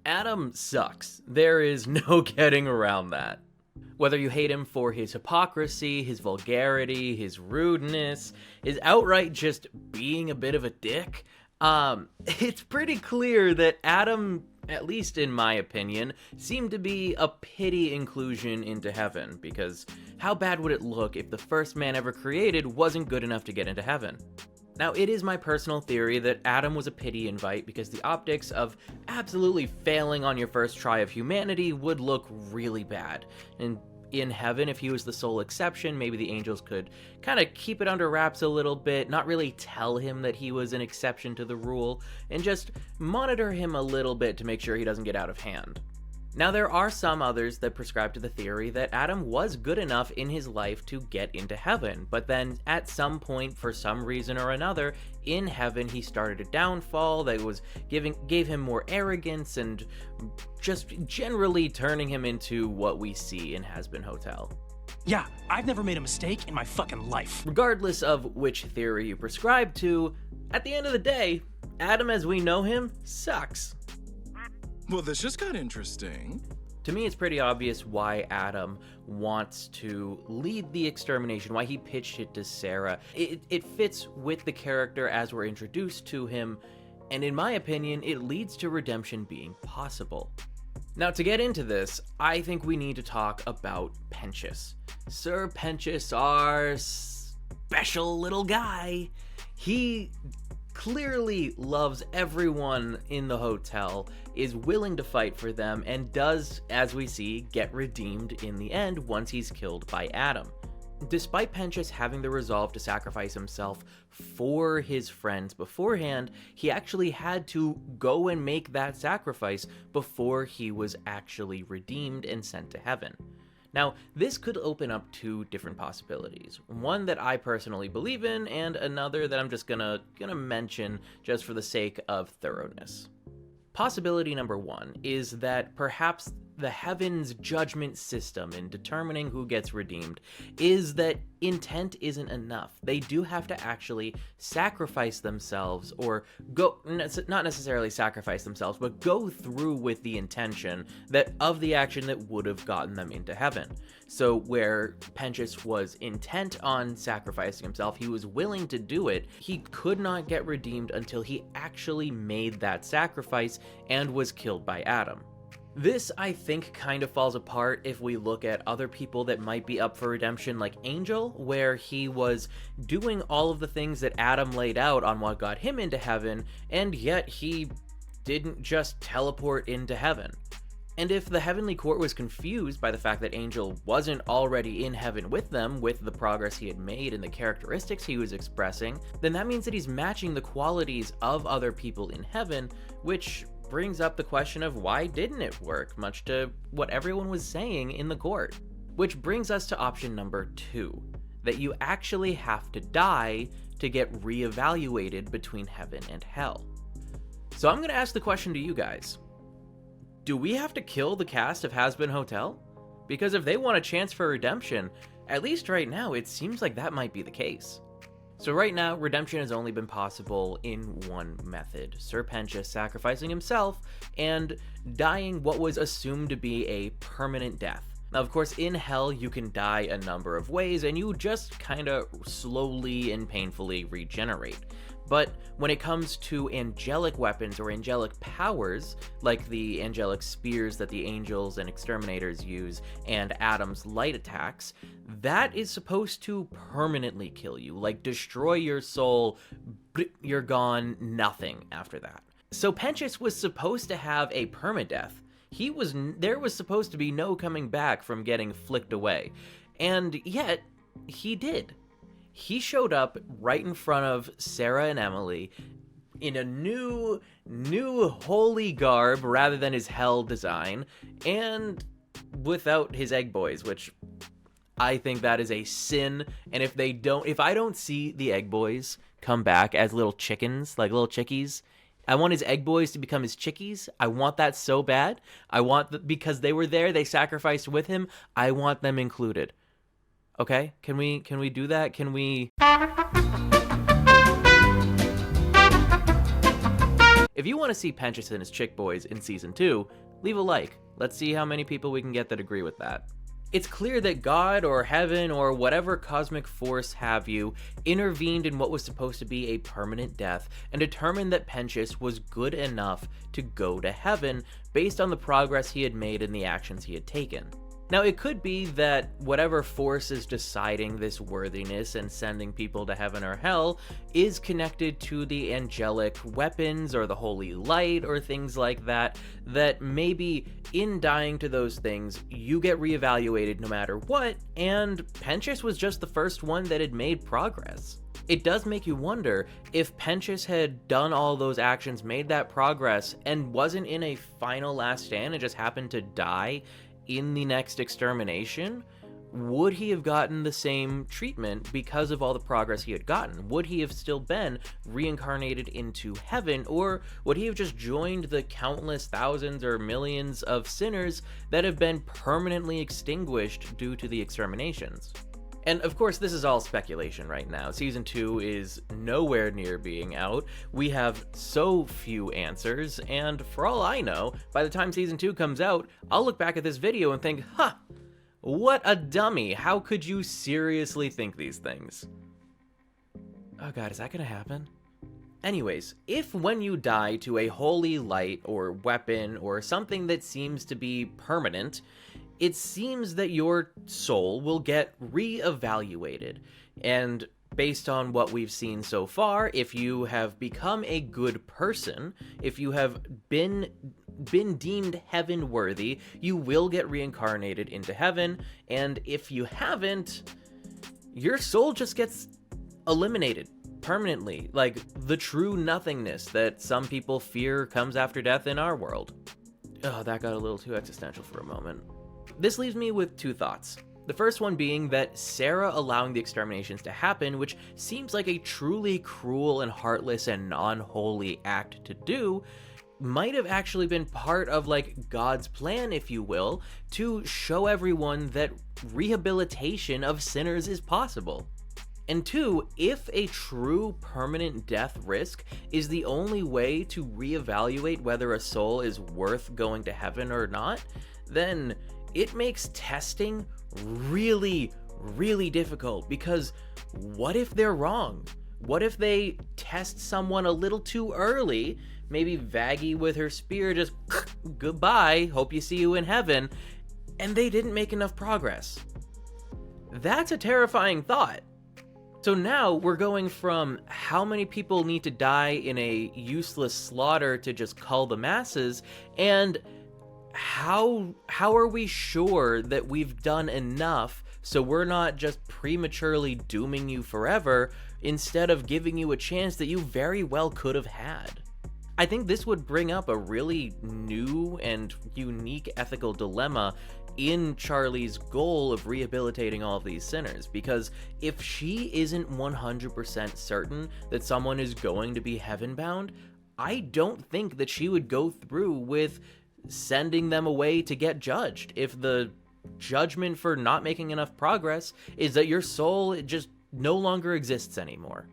Adam sucks. There is no getting around that. Whether you hate him for his hypocrisy, his vulgarity, his rudeness, his outright just being a bit of a dick, it's pretty clear that Adam, at least in my opinion, seemed to be a pity inclusion into heaven, because how bad would it look if the first man ever created wasn't good enough to get into heaven? Now, it is my personal theory that Adam was a pity invite because the optics of absolutely failing on your first try of humanity would look really bad. And in heaven, if he was the sole exception, maybe the angels could kind of keep it under wraps a little bit, not really tell him that he was an exception to the rule, and just monitor him a little bit to make sure he doesn't get out of hand. Now, there are some others that prescribe to the theory that Adam was good enough in his life to get into heaven, but then at some point, for some reason or another, in heaven he started a downfall that gave him more arrogance and just generally turning him into what we see in Hazbin Hotel. Yeah, I've never made a mistake in my fucking life. Regardless of which theory you prescribe to, at the end of the day, Adam as we know him sucks. Well, this just got interesting. To me, it's pretty obvious why Adam wants to lead the extermination, why he pitched it to Sarah. It fits with the character as we're introduced to him, and in my opinion, it leads to redemption being possible. Now, to get into this, I think we need to talk about Penchus. Sir Penchus, our special little guy. He clearly loves everyone in the hotel, is willing to fight for them, and does, as we see, get redeemed in the end once he's killed by Adam. Despite Penchus having the resolve to sacrifice himself for his friends beforehand, he actually had to go and make that sacrifice before he was actually redeemed and sent to heaven. Now, this could open up two different possibilities. One that I personally believe in, and another that I'm just gonna mention just for the sake of thoroughness. Possibility number one is that perhaps the heaven's judgment system in determining who gets redeemed is that intent isn't enough. They do have to actually sacrifice themselves, or not necessarily sacrifice themselves, but go through with the intention of the action that would have gotten them into heaven. So where Penchus was intent on sacrificing himself, he was willing to do it, he could not get redeemed until he actually made that sacrifice and was killed by Adam. This, I think, kind of falls apart if we look at other people that might be up for redemption, like Angel, where he was doing all of the things that Adam laid out on what got him into heaven, and yet he didn't just teleport into heaven. And if the Heavenly Court was confused by the fact that Angel wasn't already in heaven with them, with the progress he had made and the characteristics he was expressing, then that means that he's matching the qualities of other people in heaven, which brings up the question of why didn't it work, much to what everyone was saying in the court. Which brings us to option number 2, that you actually have to die to get reevaluated between heaven and hell. So I'm going to ask the question to you guys. Do we have to kill the cast of Hazbin Hotel? Because if they want a chance for redemption, at least right now, it seems like that might be the case. So right now, redemption has only been possible in one method: Sir Penchus sacrificing himself and dying what was assumed to be a permanent death. Now, of course, in hell, you can die a number of ways, and you just kind of slowly and painfully regenerate. But when it comes to angelic weapons or angelic powers, like the angelic spears that the angels and exterminators use, and Adam's light attacks, that is supposed to permanently kill you, like destroy your soul, you're gone, nothing after that. So Penchus was supposed to have a permadeath. There was supposed to be no coming back from getting flicked away, and yet he did. He showed up right in front of Sarah and Emily in a new holy garb rather than his hell design, and without his egg boys, which I think that is a sin. And if I don't see the egg boys come back as little chickens, like little chickies, I want his egg boys to become his chickies. I want that so bad. Because they were there, they sacrificed with him. I want them included. Okay, can we do that? Can we? If If you want to see Penchus and his chick boys in Season 2, leave a like. Let's see how many people we can get that agree with that. It's clear that God or heaven or whatever cosmic force have you intervened in what was supposed to be a permanent death and determined that Penchus was good enough to go to heaven based on the progress he had made and the actions he had taken. Now, it could be that whatever force is deciding this worthiness and sending people to heaven or hell is connected to the angelic weapons or the holy light or things like that, that maybe in dying to those things, you get reevaluated no matter what, and Penchus was just the first one that had made progress. It does make you wonder if Penchus had done all those actions, made that progress, and wasn't in a final last stand and just happened to die in the next extermination, would he have gotten the same treatment because of all the progress he had gotten? Would he have still been reincarnated into heaven, or would he have just joined the countless thousands or millions of sinners that have been permanently extinguished due to the exterminations? And of course, this is all speculation right now. Season 2 is nowhere near being out. We have so few answers, and for all I know, by the time Season 2 comes out, I'll look back at this video and think, what a dummy. How could you seriously think these things? Oh god, is that gonna happen? Anyways, if when you die to a holy light or weapon or something that seems to be permanent, it seems that your soul will get re-evaluated. And based on what we've seen so far, if you have become a good person, if you have been deemed heaven worthy, you will get reincarnated into heaven. And if you haven't, your soul just gets eliminated permanently, like the true nothingness that some people fear comes after death in our world. Oh, that got a little too existential for a moment. This leaves me with two thoughts. The first one being that Sarah allowing the exterminations to happen, which seems like a truly cruel and heartless and non-holy act to do, might have actually been part of like God's plan, if you will, to show everyone that rehabilitation of sinners is possible. And two, if a true permanent death risk is the only way to reevaluate whether a soul is worth going to heaven or not, then it makes testing really, really difficult, because what if they're wrong? What if they test someone a little too early, maybe Vaggie with her spear just goodbye, hope you see you in heaven, and they didn't make enough progress? That's a terrifying thought. So now we're going from how many people need to die in a useless slaughter to just cull the masses, and how are we sure that we've done enough so we're not just prematurely dooming you forever instead of giving you a chance that you very well could have had? I think this would bring up a really new and unique ethical dilemma in Charlie's goal of rehabilitating all of these sinners, because if she isn't 100% certain that someone is going to be heaven-bound, I don't think that she would go through with sending them away to get judged if the judgment for not making enough progress is that your soul just no longer exists anymore.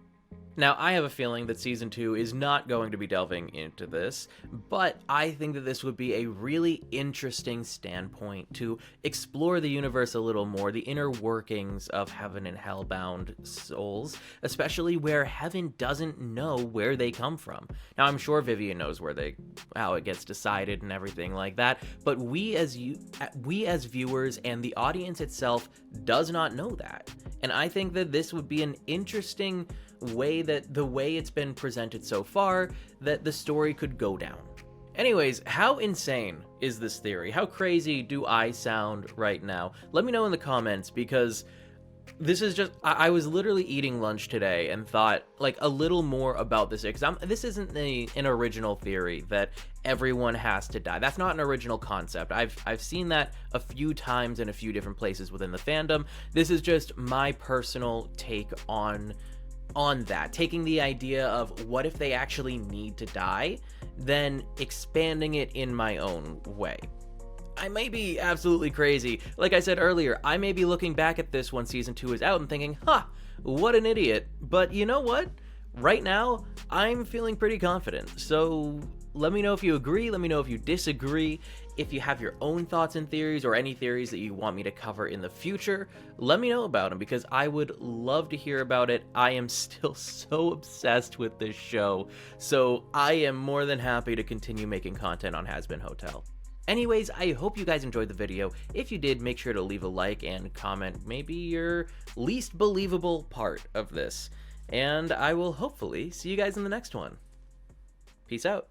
Now, I have a feeling that Season 2 is not going to be delving into this, but I think that this would be a really interesting standpoint to explore the universe a little more, the inner workings of heaven and hell-bound souls, especially where heaven doesn't know where they come from. Now, I'm sure Vivian knows how it gets decided and everything like that, but we as viewers and the audience itself does not know that. And I think that this would be an interesting way, that the way it's been presented so far, that the story could go down. Anyways, how insane is this theory? How crazy do I sound right now? Let me know in the comments, because this is just, I was literally eating lunch today and thought like a little more about this, because this isn't an original theory that everyone has to die. That's not an original concept. I've seen that a few times in a few different places within the fandom. This is just my personal take on that, taking the idea of what if they actually need to die, then expanding it in my own way. I may be absolutely crazy. Like I said earlier, I may be looking back at this when Season 2 is out and thinking, what an idiot. But you know what? Right now, I'm feeling pretty confident. So Let me know if you agree, let me know if you disagree. If you have your own thoughts and theories, or any theories that you want me to cover in the future, let me know about them, because I would love to hear about it. I am still so obsessed with this show, so I am more than happy to continue making content on Hazbin Hotel. Anyways, I hope you guys enjoyed the video. If you did, make sure to leave a like and comment maybe your least believable part of this. And I will hopefully see you guys in the next one. Peace out.